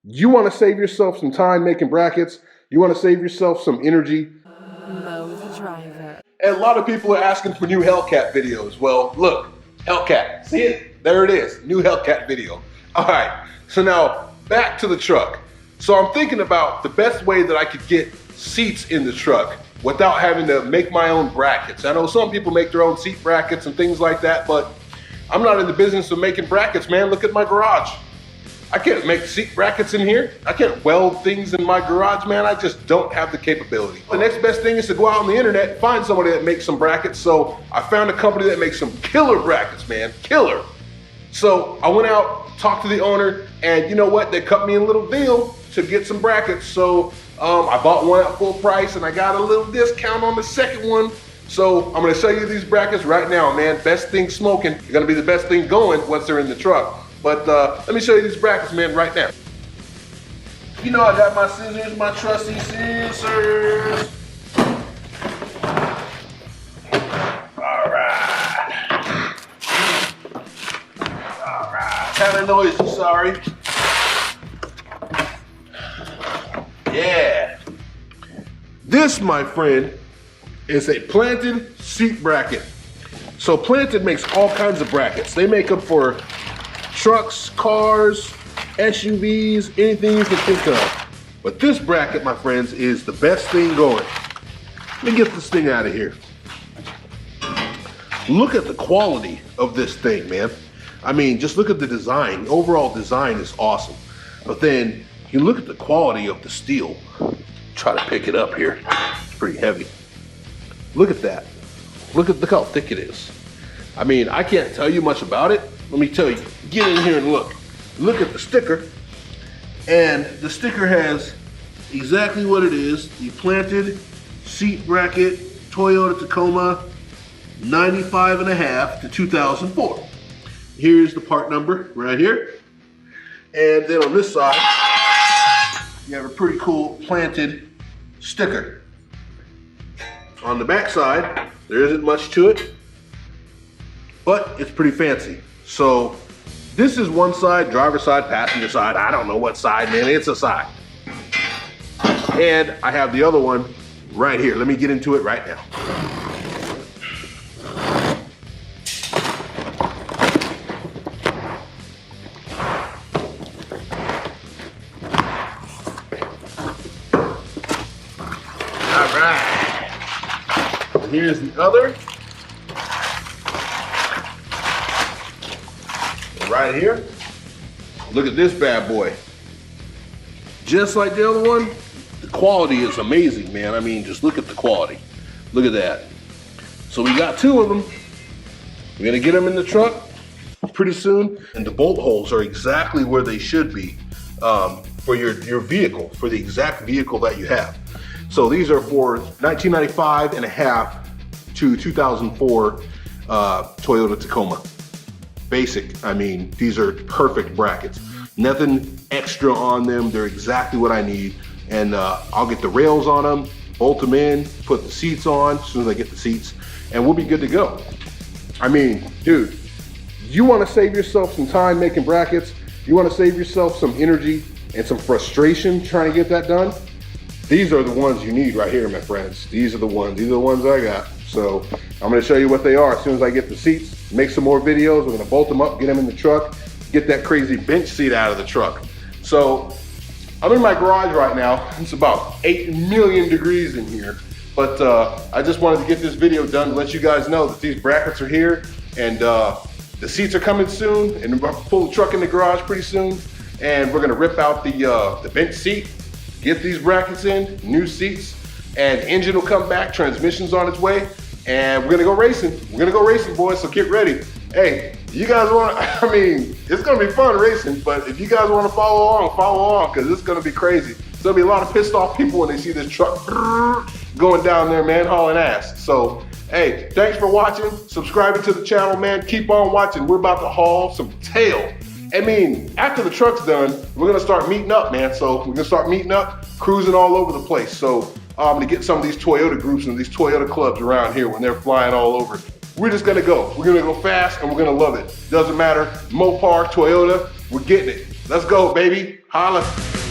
You want to save yourself some time making brackets. You want to save yourself some energy. MoeTheDriver. And a lot of people are asking for new Hellcat videos. Well, look, Hellcat, see it? There it is, new Hellcat video. All right, so now back to the truck. So I'm thinking about the best way that I could get seats in the truck without having to make my own brackets. I know some people make their own seat brackets and things like that, but I'm not in the business of making brackets, man. Look at my garage. I can't make seat brackets in here. I can't weld things in my garage, man. I just don't have the capability. The next best thing is to go out on the internet, find somebody that makes some brackets. So I found a company that makes some killer brackets, man, killer. So I went out, talked to the owner, and you know what? They cut me a little deal to get some brackets. So I bought one at full price and I got a little discount on the second one. So I'm gonna show you these brackets right now, man. Best thing smoking. They're gonna be the best thing going once they're in the truck. But let me show you these brackets, man, right now. You know I got my scissors, my trusty scissors. All right. All right, kind of noisy, sorry. Yeah. This, my friend, is a planted seat bracket. So Planted makes all kinds of brackets. They make them for trucks, cars, SUVs, anything you can think of. But this bracket, my friends, is the best thing going. Let me get this thing out of here. Look at the quality of this thing, man. I mean, just look at the design. The overall design is awesome. But then you look at the quality of the steel. Try to pick it up here. It's pretty heavy. Look at that. Look how thick it is. I mean, I can't tell you much about it. Let me tell you, get in here and look. Look at the sticker. And the sticker has exactly what it is. The Planted Seat Bracket Toyota Tacoma 95.5 to 2004. Here's the part number right here. And then on this side, you have a pretty cool Planted sticker. On the back side, there isn't much to it, but it's pretty fancy. So this is one side, driver side, passenger side. I don't know what side, man, it's a side. And I have the other one right here. Let me get into it right now. All right. And here's the other. Right here, look at this bad boy. Just like the other one, the quality is amazing, man. I mean, just look at the quality. Look at that. So we got two of them. We're gonna get them in the truck pretty soon. And the bolt holes are exactly where they should be for your vehicle, for the exact vehicle that you have. So these are for 1995 and a half to 2004 Toyota Tacoma. Basic. I mean, these are perfect brackets. Nothing extra on them. They're exactly what I need. And I'll get the rails on them, bolt them in, put the seats on as soon as I get the seats, and we'll be good to go. I mean, dude, you want to save yourself some time making brackets? You want to save yourself some energy and some frustration trying to get that done? These are the ones you need right here, my friends. These are the ones I got. So I'm gonna show you what they are as soon as I get the seats, make some more videos. We're gonna bolt them up, get them in the truck, get that crazy bench seat out of the truck. So I'm in my garage right now. It's about 8 million degrees in here. But I just wanted to get this video done to let you guys know that these brackets are here and the seats are coming soon, and we're gonna pull the truck in the garage pretty soon. And we're gonna rip out the bench seat, get these brackets in, new seats, and engine will come back, transmission's on its way. And we're gonna go racing. We're gonna go racing, boys, so get ready. Hey, you guys want, I mean, it's gonna be fun racing, but if you guys wanna follow along, because it's gonna be crazy. There's gonna be a lot of pissed off people when they see this truck going down there, man, hauling ass. So, hey, thanks for watching, subscribing to the channel, man. Keep on watching. We're about to haul some tail. I mean, after the truck's done, we're gonna start meeting up, man. So we're gonna start meeting up, cruising all over the place. So I'm gonna get some of these Toyota groups and these Toyota clubs around here when they're flying all over. We're just gonna go. We're gonna go fast and we're gonna love it. Doesn't matter, Mopar, Toyota, we're getting it. Let's go, baby. Holla.